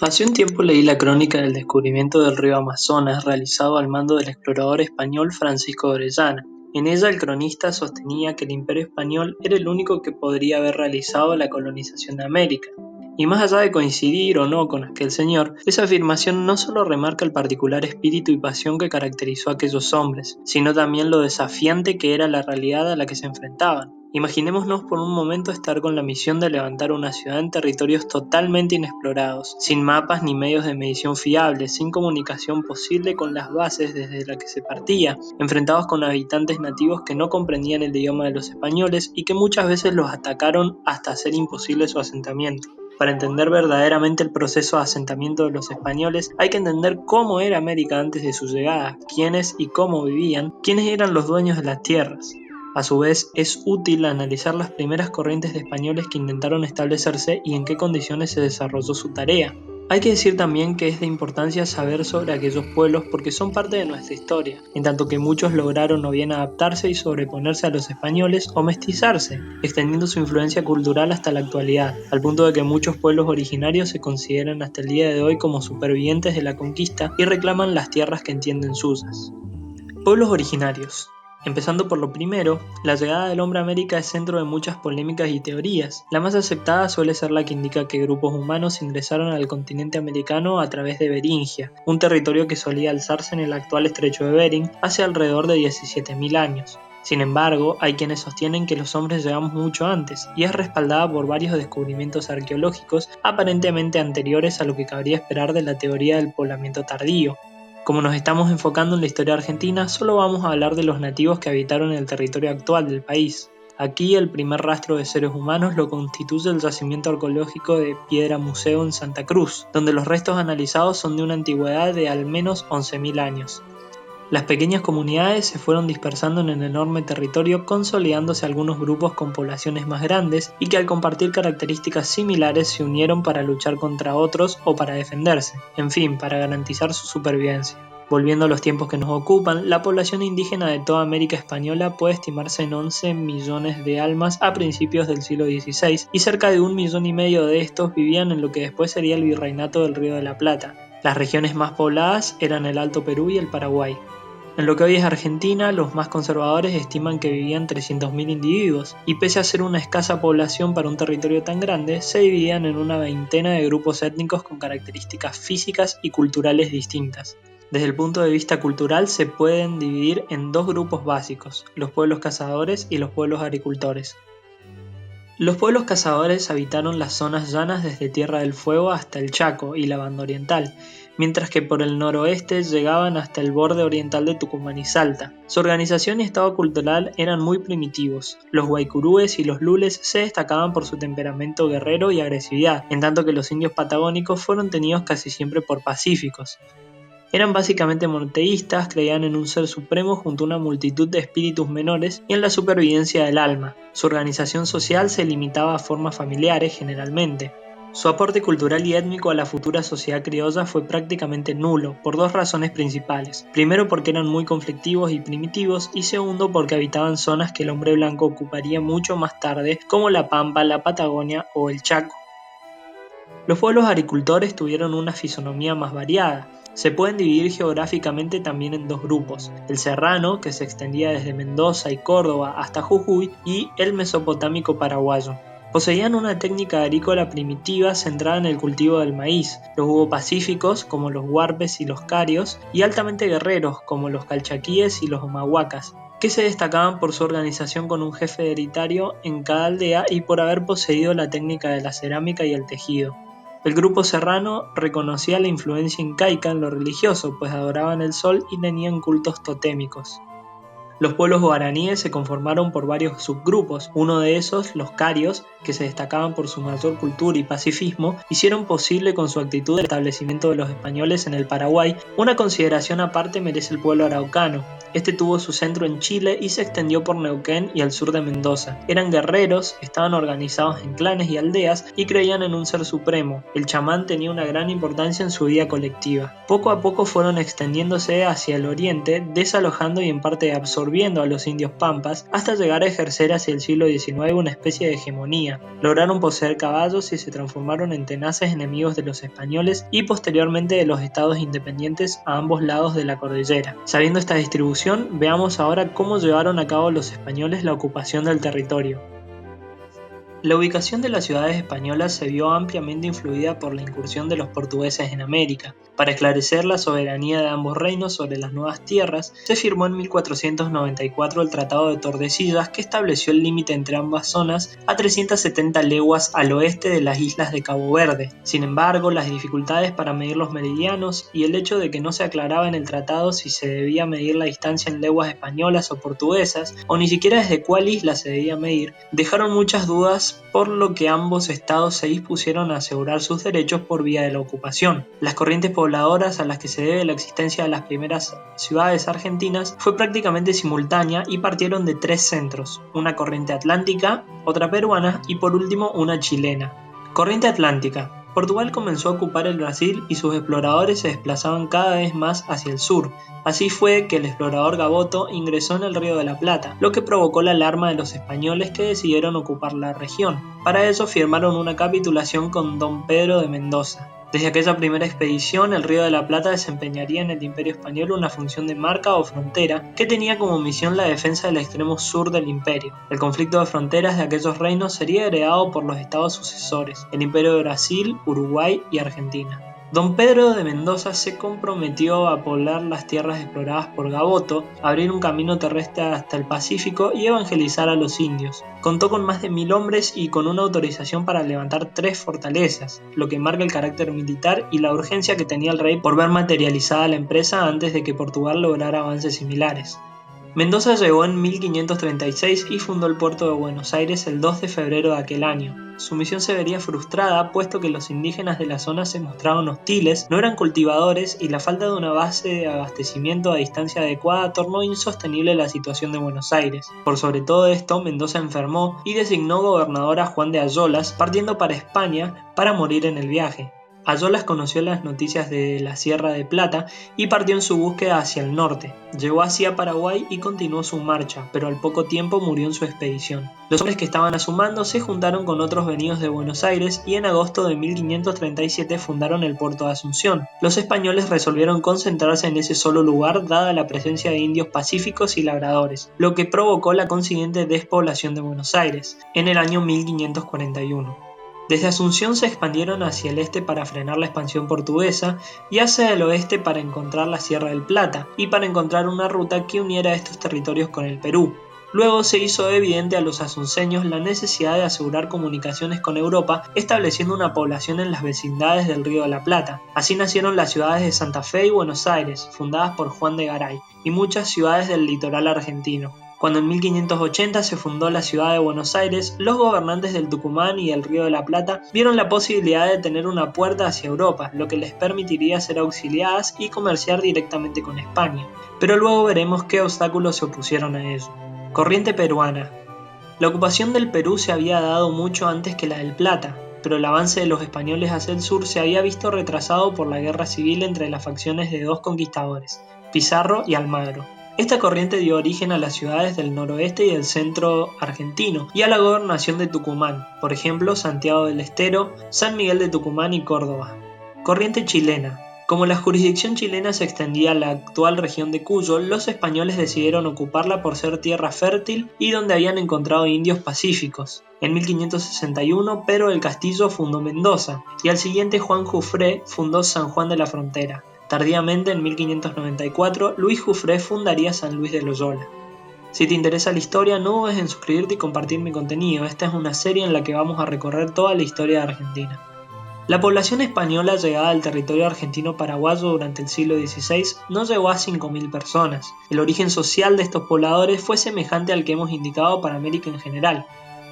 Hace un tiempo leí la crónica del descubrimiento del río Amazonas realizado al mando del explorador español Francisco de Orellana. En ella el cronista sostenía que el Imperio Español era el único que podría haber realizado la colonización de América. Y más allá de coincidir o no con aquel señor, esa afirmación no solo remarca el particular espíritu y pasión que caracterizó a aquellos hombres, sino también lo desafiante que era la realidad a la que se enfrentaban. Imaginémonos por un momento estar con la misión de levantar una ciudad en territorios totalmente inexplorados, sin mapas ni medios de medición fiables, sin comunicación posible con las bases desde la que se partía, enfrentados con habitantes nativos que no comprendían el idioma de los españoles y que muchas veces los atacaron hasta hacer imposible su asentamiento. Para entender verdaderamente el proceso de asentamiento de los españoles, hay que entender cómo era América antes de su llegada, quiénes y cómo vivían, quiénes eran los dueños de las tierras. A su vez, es útil analizar las primeras corrientes de españoles que intentaron establecerse y en qué condiciones se desarrolló su tarea. Hay que decir también que es de importancia saber sobre aquellos pueblos porque son parte de nuestra historia, en tanto que muchos lograron o bien adaptarse y sobreponerse a los españoles o mestizarse, extendiendo su influencia cultural hasta la actualidad, al punto de que muchos pueblos originarios se consideran hasta el día de hoy como supervivientes de la conquista y reclaman las tierras que entienden suyas. Pueblos originarios. Empezando por lo primero, la llegada del hombre a América es centro de muchas polémicas y teorías. La más aceptada suele ser la que indica que grupos humanos ingresaron al continente americano a través de Beringia, un territorio que solía alzarse en el actual estrecho de Bering hace alrededor de 17.000 años. Sin embargo, hay quienes sostienen que los hombres llegamos mucho antes, y es respaldada por varios descubrimientos arqueológicos aparentemente anteriores a lo que cabría esperar de la teoría del poblamiento tardío. Como nos estamos enfocando en la historia argentina, solo vamos a hablar de los nativos que habitaron el territorio actual del país. Aquí el primer rastro de seres humanos lo constituye el yacimiento arqueológico de Piedra Museo en Santa Cruz, donde los restos analizados son de una antigüedad de al menos 11.000 años. Las pequeñas comunidades se fueron dispersando en el enorme territorio, consolidándose algunos grupos con poblaciones más grandes y que al compartir características similares se unieron para luchar contra otros o para defenderse, en fin, para garantizar su supervivencia. Volviendo a los tiempos que nos ocupan, la población indígena de toda América Española puede estimarse en 11 millones de almas a principios del siglo XVI y cerca de 1,5 millones de estos vivían en lo que después sería el Virreinato del Río de la Plata. Las regiones más pobladas eran el Alto Perú y el Paraguay. En lo que hoy es Argentina, los más conservadores estiman que vivían 300.000 individuos, y pese a ser una escasa población para un territorio tan grande, se dividían en una veintena de grupos étnicos con características físicas y culturales distintas. Desde el punto de vista cultural se pueden dividir en dos grupos básicos, los pueblos cazadores y los pueblos agricultores. Los pueblos cazadores habitaron las zonas llanas desde Tierra del Fuego hasta el Chaco y la Banda Oriental, mientras que por el noroeste llegaban hasta el borde oriental de Tucumán y Salta. Su organización y estado cultural eran muy primitivos. Los guaycurúes y los lules se destacaban por su temperamento guerrero y agresividad, en tanto que los indios patagónicos fueron tenidos casi siempre por pacíficos. Eran básicamente monoteístas, creían en un ser supremo junto a una multitud de espíritus menores y en la supervivencia del alma. Su organización social se limitaba a formas familiares generalmente. Su aporte cultural y étnico a la futura sociedad criolla fue prácticamente nulo, por dos razones principales. Primero porque eran muy conflictivos y primitivos, y segundo porque habitaban zonas que el hombre blanco ocuparía mucho más tarde, como la Pampa, la Patagonia o el Chaco. Los pueblos agricultores tuvieron una fisonomía más variada. Se pueden dividir geográficamente también en dos grupos, el serrano, que se extendía desde Mendoza y Córdoba hasta Jujuy, y el mesopotámico paraguayo. Poseían una técnica agrícola primitiva centrada en el cultivo del maíz. Los hubo pacíficos, como los huarpes y los carios, y altamente guerreros, como los calchaquíes y los humahuacas, que se destacaban por su organización con un jefe hereditario en cada aldea y por haber poseído la técnica de la cerámica y el tejido. El grupo serrano reconocía la influencia incaica en lo religioso, pues adoraban el sol y tenían cultos totémicos. Los pueblos guaraníes se conformaron por varios subgrupos. Uno de esos, los carios, que se destacaban por su mayor cultura y pacifismo, hicieron posible con su actitud el establecimiento de los españoles en el Paraguay. Una consideración aparte merece el pueblo araucano. Este tuvo su centro en Chile y se extendió por Neuquén y al sur de Mendoza. Eran guerreros, estaban organizados en clanes y aldeas y creían en un ser supremo. El chamán tenía una gran importancia en su vida colectiva. Poco a poco fueron extendiéndose hacia el oriente, desalojando y en parte absorbiendo absorbiendo a los indios pampas hasta llegar a ejercer hacia el siglo XIX una especie de hegemonía. Lograron poseer caballos y se transformaron en tenaces enemigos de los españoles y posteriormente de los estados independientes a ambos lados de la cordillera. Sabiendo esta distribución, veamos ahora cómo llevaron a cabo los españoles la ocupación del territorio. La ubicación de las ciudades españolas se vio ampliamente influida por la incursión de los portugueses en América. Para esclarecer la soberanía de ambos reinos sobre las nuevas tierras, se firmó en 1494 el Tratado de Tordesillas, que estableció el límite entre ambas zonas a 370 leguas al oeste de las islas de Cabo Verde. Sin embargo, las dificultades para medir los meridianos y el hecho de que no se aclaraba en el tratado si se debía medir la distancia en leguas españolas o portuguesas, o ni siquiera desde cuál isla se debía medir, dejaron muchas dudas, por lo que ambos estados se dispusieron a asegurar sus derechos por vía de la ocupación. Las corrientes pobladoras a las que se debe la existencia de las primeras ciudades argentinas fue prácticamente simultánea y partieron de tres centros: una corriente atlántica, otra peruana y por último una chilena. Corriente atlántica. Portugal comenzó a ocupar el Brasil y sus exploradores se desplazaban cada vez más hacia el sur. Así fue que el explorador Gaboto ingresó en el Río de la Plata, lo que provocó la alarma de los españoles, que decidieron ocupar la región. Para eso firmaron una capitulación con Don Pedro de Mendoza. Desde aquella primera expedición, el Río de la Plata desempeñaría en el Imperio Español una función de marca o frontera que tenía como misión la defensa del extremo sur del imperio. El conflicto de fronteras de aquellos reinos sería heredado por los estados sucesores, el Imperio de Brasil, Uruguay y Argentina. Don Pedro de Mendoza se comprometió a poblar las tierras exploradas por Gaboto, abrir un camino terrestre hasta el Pacífico y evangelizar a los indios. Contó con más de 1000 hombres y con una autorización para levantar 3 fortalezas, lo que marca el carácter militar y la urgencia que tenía el rey por ver materializada la empresa antes de que Portugal lograra avances similares. Mendoza llegó en 1536 y fundó el puerto de Buenos Aires el 2 de febrero de aquel año. Su misión se vería frustrada, puesto que los indígenas de la zona se mostraban hostiles, no eran cultivadores y la falta de una base de abastecimiento a distancia adecuada tornó insostenible la situación de Buenos Aires. Por sobre todo esto, Mendoza enfermó y designó gobernador a Juan de Ayolas, partiendo para España para morir en el viaje. Ayolas conoció las noticias de la Sierra de Plata y partió en su búsqueda hacia el norte. Llegó así a Paraguay y continuó su marcha, pero al poco tiempo murió en su expedición. Los hombres que estaban a su mando se juntaron con otros venidos de Buenos Aires y en agosto de 1537 fundaron el puerto de Asunción. Los españoles resolvieron concentrarse en ese solo lugar, dada la presencia de indios pacíficos y labradores, lo que provocó la consiguiente despoblación de Buenos Aires en el año 1541. Desde Asunción se expandieron hacia el este para frenar la expansión portuguesa y hacia el oeste para encontrar la Sierra del Plata y para encontrar una ruta que uniera estos territorios con el Perú. Luego se hizo evidente a los asunceños la necesidad de asegurar comunicaciones con Europa, estableciendo una población en las vecindades del Río de la Plata. Así nacieron las ciudades de Santa Fe y Buenos Aires, fundadas por Juan de Garay, y muchas ciudades del litoral argentino. Cuando en 1580 se fundó la ciudad de Buenos Aires, los gobernantes del Tucumán y del Río de la Plata vieron la posibilidad de tener una puerta hacia Europa, lo que les permitiría ser auxiliadas y comerciar directamente con España. Pero luego veremos qué obstáculos se opusieron a ello. Corriente peruana. La ocupación del Perú se había dado mucho antes que la del Plata, pero el avance de los españoles hacia el sur se había visto retrasado por la guerra civil entre las facciones de dos conquistadores, Pizarro y Almagro. Esta corriente dio origen a las ciudades del noroeste y del centro argentino y a la gobernación de Tucumán, por ejemplo Santiago del Estero, San Miguel de Tucumán y Córdoba. Corriente chilena. Como la jurisdicción chilena se extendía a la actual región de Cuyo, los españoles decidieron ocuparla por ser tierra fértil y donde habían encontrado indios pacíficos. En 1561 Pedro del Castillo fundó Mendoza y al siguiente Juan Jufré fundó San Juan de la Frontera. Tardíamente, en 1594, Luis Jufré fundaría San Luis de Loyola. Si te interesa la historia, no dudes en suscribirte y compartir mi contenido. Esta es una serie en la que vamos a recorrer toda la historia de Argentina. La población española llegada al territorio argentino-paraguayo durante el siglo XVI no llegó a 5.000 personas. El origen social de estos pobladores fue semejante al que hemos indicado para América en general.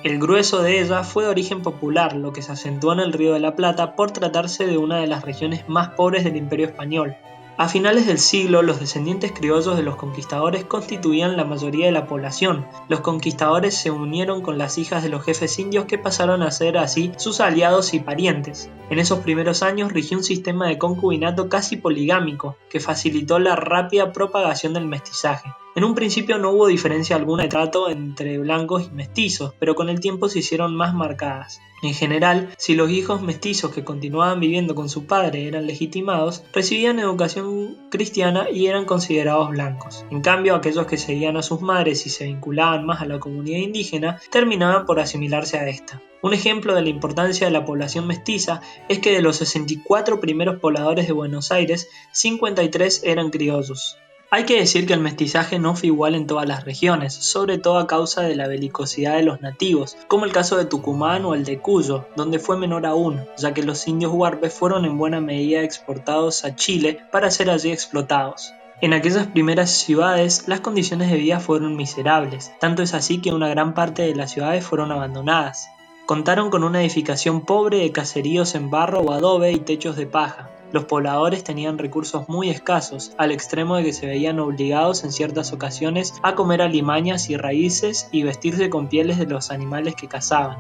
El grueso de ella fue de origen popular, lo que se acentuó en el Río de la Plata por tratarse de una de las regiones más pobres del Imperio Español. A finales del siglo, los descendientes criollos de los conquistadores constituían la mayoría de la población. Los conquistadores se unieron con las hijas de los jefes indios, que pasaron a ser así sus aliados y parientes. En esos primeros años rigió un sistema de concubinato casi poligámico, que facilitó la rápida propagación del mestizaje. En un principio no hubo diferencia alguna de trato entre blancos y mestizos, pero con el tiempo se hicieron más marcadas. En general, si los hijos mestizos que continuaban viviendo con su padre eran legitimados, recibían educación cristiana y eran considerados blancos. En cambio, aquellos que seguían a sus madres y se vinculaban más a la comunidad indígena, terminaban por asimilarse a esta. Un ejemplo de la importancia de la población mestiza es que de los 64 primeros pobladores de Buenos Aires, 53 eran criollos. Hay que decir que el mestizaje no fue igual en todas las regiones, sobre todo a causa de la belicosidad de los nativos, como el caso de Tucumán o el de Cuyo, donde fue menor aún, ya que los indios huarpes fueron en buena medida exportados a Chile para ser allí explotados. En aquellas primeras ciudades, las condiciones de vida fueron miserables, tanto es así que una gran parte de las ciudades fueron abandonadas. Contaron con una edificación pobre de caseríos en barro o adobe y techos de paja. Los pobladores tenían recursos muy escasos, al extremo de que se veían obligados en ciertas ocasiones a comer alimañas y raíces y vestirse con pieles de los animales que cazaban.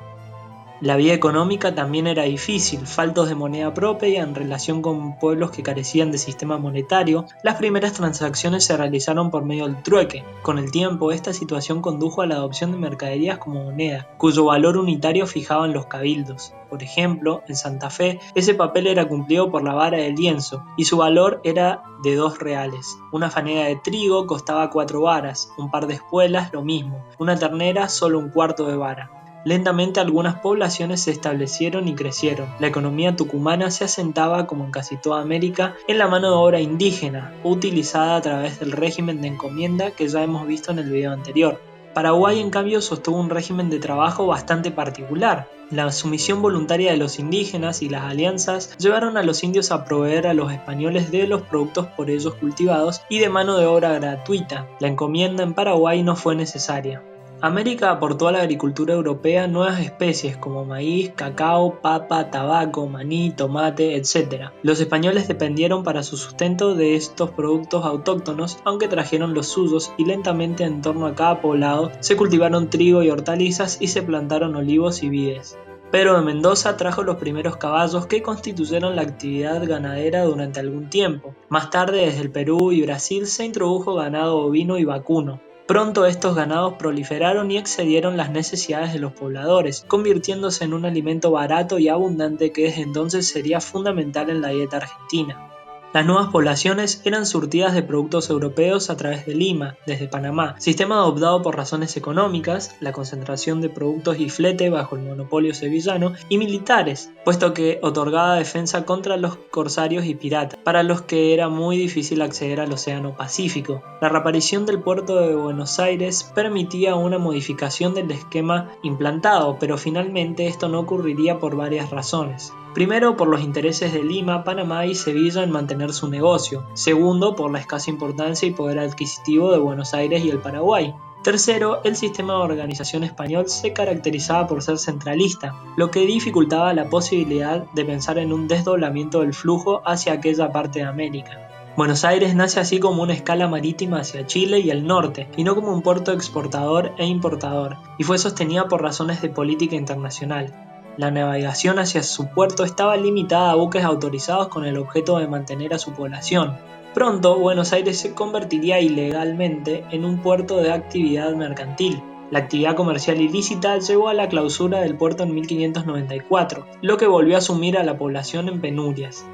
La vida económica también era difícil, faltos de moneda propia en relación con pueblos que carecían de sistema monetario. Las primeras transacciones se realizaron por medio del trueque. Con el tiempo, esta situación condujo a la adopción de mercaderías como moneda, cuyo valor unitario fijaban los cabildos. Por ejemplo, en Santa Fe, ese papel era cumplido por la vara de lienzo y su valor era de 2 reales. Una fanega de trigo costaba 4 varas, un par de espuelas lo mismo, una ternera solo un cuarto de vara. Lentamente algunas poblaciones se establecieron y crecieron. La economía tucumana se asentaba, como en casi toda América, en la mano de obra indígena, utilizada a través del régimen de encomienda que ya hemos visto en el video anterior. Paraguay, en cambio, sostuvo un régimen de trabajo bastante particular. La sumisión voluntaria de los indígenas y las alianzas llevaron a los indios a proveer a los españoles de los productos por ellos cultivados y de mano de obra gratuita. La encomienda en Paraguay no fue necesaria. América aportó a la agricultura europea nuevas especies como maíz, cacao, papa, tabaco, maní, tomate, etc. Los españoles dependieron para su sustento de estos productos autóctonos, aunque trajeron los suyos y lentamente en torno a cada poblado se cultivaron trigo y hortalizas y se plantaron olivos y vides. Pedro de Mendoza trajo los primeros caballos que constituyeron la actividad ganadera durante algún tiempo. Más tarde, desde el Perú y Brasil se introdujo ganado bovino y vacuno. Pronto estos ganados proliferaron y excedieron las necesidades de los pobladores, convirtiéndose en un alimento barato y abundante que desde entonces sería fundamental en la dieta argentina. Las nuevas poblaciones eran surtidas de productos europeos a través de Lima, desde Panamá, sistema adoptado por razones económicas, la concentración de productos y flete bajo el monopolio sevillano, y militares, puesto que otorgaba defensa contra los corsarios y piratas, para los que era muy difícil acceder al Océano Pacífico. La reaparición del puerto de Buenos Aires permitía una modificación del esquema implantado, pero finalmente esto no ocurriría por varias razones. Primero, por los intereses de Lima, Panamá y Sevilla en mantener su negocio. Segundo, por la escasa importancia y poder adquisitivo de Buenos Aires y el Paraguay. Tercero, el sistema de organización español se caracterizaba por ser centralista, lo que dificultaba la posibilidad de pensar en un desdoblamiento del flujo hacia aquella parte de América. Buenos Aires nace así como una escala marítima hacia Chile y el norte, y no como un puerto exportador e importador, y fue sostenida por razones de política internacional. La navegación hacia su puerto estaba limitada a buques autorizados con el objeto de mantener a su población. Pronto, Buenos Aires se convertiría ilegalmente en un puerto de actividad mercantil. La actividad comercial ilícita llevó a la clausura del puerto en 1594, lo que volvió a sumir a la población en penurias.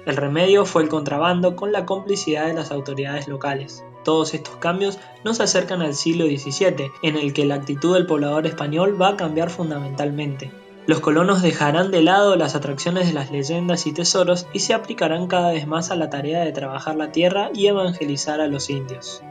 El remedio fue el contrabando con la complicidad de las autoridades locales. Todos estos cambios nos acercan al siglo XVII, en el que la actitud del poblador español va a cambiar fundamentalmente. Los colonos dejarán de lado las atracciones de las leyendas y tesoros y se aplicarán cada vez más a la tarea de trabajar la tierra y evangelizar a los indios.